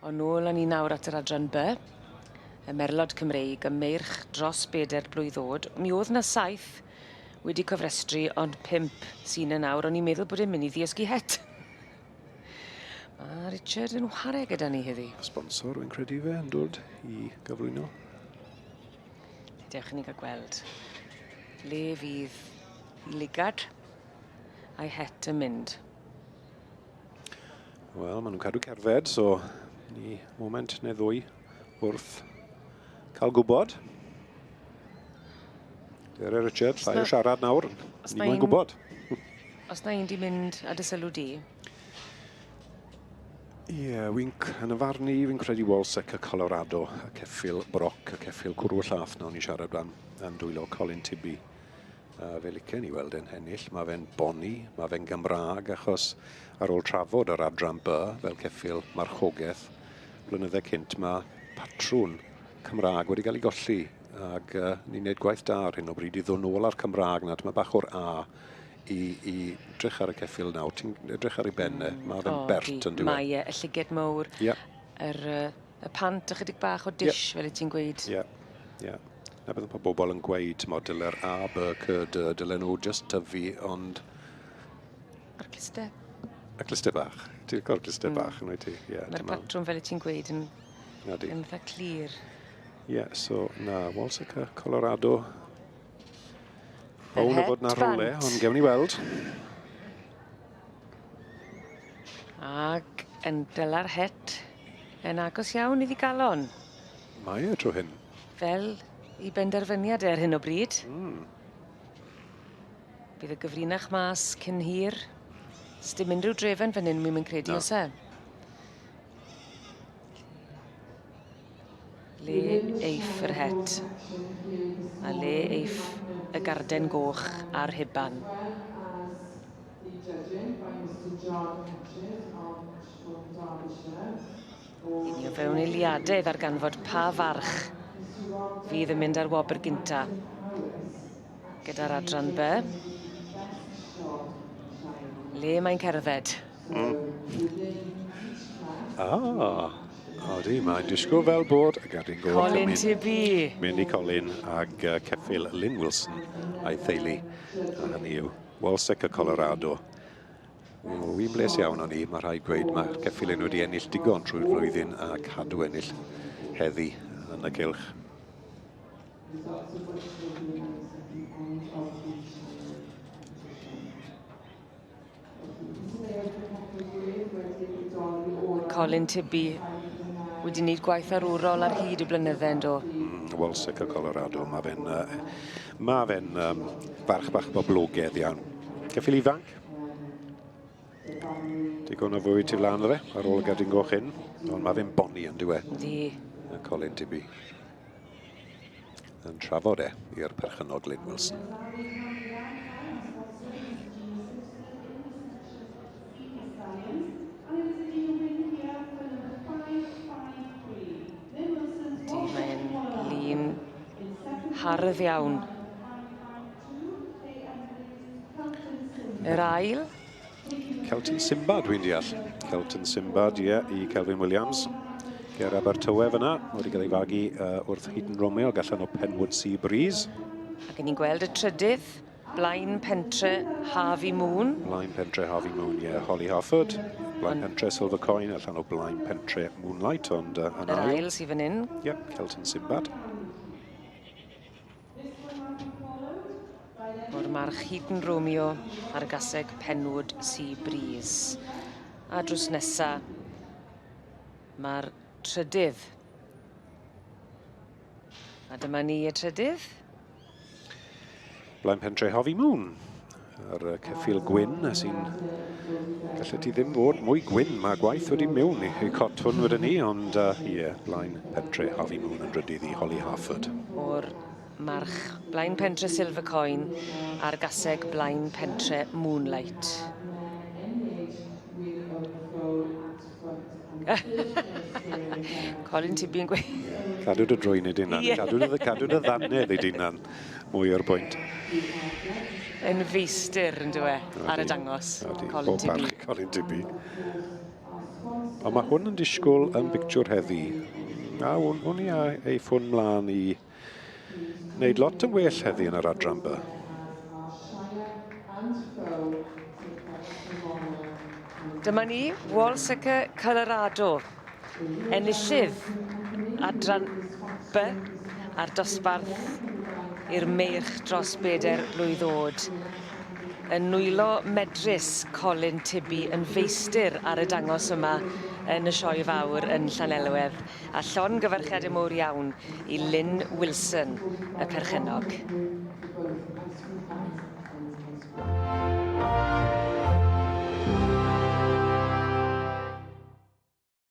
Ond nôl yn un nawr at yr adran B, y Merlod Cymreig, y meirch dros 4 blwydd oed. Mi oedd na 7 wedi cofrestru, ond 5 sy'n y nawr. O'n i'n meddwl bod e'n mynd I ddiysgu het. Mae Richard yn whare gyda ni heddi. Sponsor, wy'n credu fe, yn dod I gyflwyno. Dewch i ni gael gweld. Le fydd I ligad a'i het yn mynd. Wel, maen nhw'n cadw cerdded, so ni moment neu ddwy wrth cael gwybod. Dere Richard, llai o siarad nawr, ni moyn gwybod. Os na un di mynd a dy sylw di? Ie, yn y farn I, fi'n credu Walsec y Colorado, y ceffil Broc, y ceffil Cwrw y Llath, nawr ni siarad blan, yn dwylo Colin Tibby. Fe licen I weld e'n hennill, mae fe'n boni, mae fe'n Gymraeg, achos ar ôl trafod yr adran B, fel ceffil marchogaeth, blynydde cynt mae patrwn Cymraeg wedi cael ei golli, ac ni'n neud gwaith da ar hyn o bryd I ddod nôl ar Cymraeg, nad mae bach o'r A I edrych ar y ceffil nawr. Ti'n edrych ar ei benne, mae fe'n bert yn diwedd. Mae y llyged mawr, y pant ychydig bach o dish, fel ti'n gweud. Ie. Na beth mae bobl yn gweud, dyle'r A, B, C, D, dylen nhw just tyfu, ond... A'r clister. Y clister bach. Ti'n cael clister bach yn oed ti. Mae'r patrwm fel ti'n gweud yn dda clir. Ie, so na, Walsec y Colorado. Bawn o fod na rwle, ond gewn ni weld. Ac yn dyla'r het yn agos iawn iddi galon. Mae e tro hyn. Fel I benderfyniad ar hyn o bryd. Bydd y gyfrinach mas cyn hir. Sdim unrhyw drefen fan hyn, mi'n credu os e. Le eiff yr het. A le eiff y garden goch a'r hiban. Ni o fewn eiliadau ddarganfod pa farch fydd yn mynd ar wobr gynta gyda'r adran B. Le mae'n cerdded? Odi, mae'n disgwyl fel bod y gardyn goch Colin Tibby. Mynd I Colin ag ceffil Lynn Wilson a'i theulu. A hynny yw Walsec y Colorado. Wy'n bles iawn o'n I, mae rhaid gweud mae'r ceffil yn wedi ennill digon trwy'r flwyddyn a cadw ennill heddi yn y gylch. Colin Tibby wedi wneud gwaith arwrol ar hyd y blynydde yn do. Walsec y Colorado, mae fe'n farch bach boblogaidd iawn. Ceffil ifanc. Digon o fwyd I flaen fe, ar ôl y gardyn goch hyn. Ond mae fe'n boni yn diwedd. Di. Colin Tibby. Yn trafod i'r perchynog Lynn Wilson. Mae'n lun hardd iawn. Yr ail. Celton Simba, dwi'n deall. Celton Simba, I Kelvin Williams. Ger Abertawe fyna, wedi cael ei fagu wrth Heaton Romeo, gallan o Penwood Sea Breeze. Ac ni'n gweld y trydydd, Blaen Pentre Harvey Moon. Blaen Pentre Harvey Moon, Holly Harford. Blaen Pentre Silver Coin, allan o Blaen Pentre Moonlight, ond yn yr ail sydd fan hyn. Celton Simbad. O'r march Heaton Romeo a'r gaseg Penwood Sea Breeze. A drws nesa, mae'r trydydd. A dyma ni y trydydd. Blaen Pentre Harvey Moon. Yr ceffil gwyn sy'n gallu ti ddim fod mwy gwyn. Mae gwaith wedi mewn I cot hwn wedi ni, ond Blaen Pentre Harvey Moon yn drydydd I Holly Harford. O'r march Blaen Pentre Silver Coin a'r gaseg Blaen Pentre Moonlight. Colin Tibby yn gweud. Cadw dy drwy'n yd unan. Cadw dy ddannedd yd unan. Mwy o'r pwynt. Yn feistr yn dweud ar y dangos. Colin Tibby. Colin Tibby. Ond mae hwn yn disgwyl yn bictiwr heddi. A hwn i ei ffwn mlaen i wneud lot yn well heddi yn yr adran by. Dyma ni, Walseca Colorado. Enillydd adran by a'r dosbarth i'r meirch dros 4 blwydd o'd. Yn nwylo medrus Colin Tibby yn feistr ar y dangos yma yn y sioe fawr yn Llanelwedd, a llon gyfarchiadau mowr iawn i Lynn Wilson, y perchennog.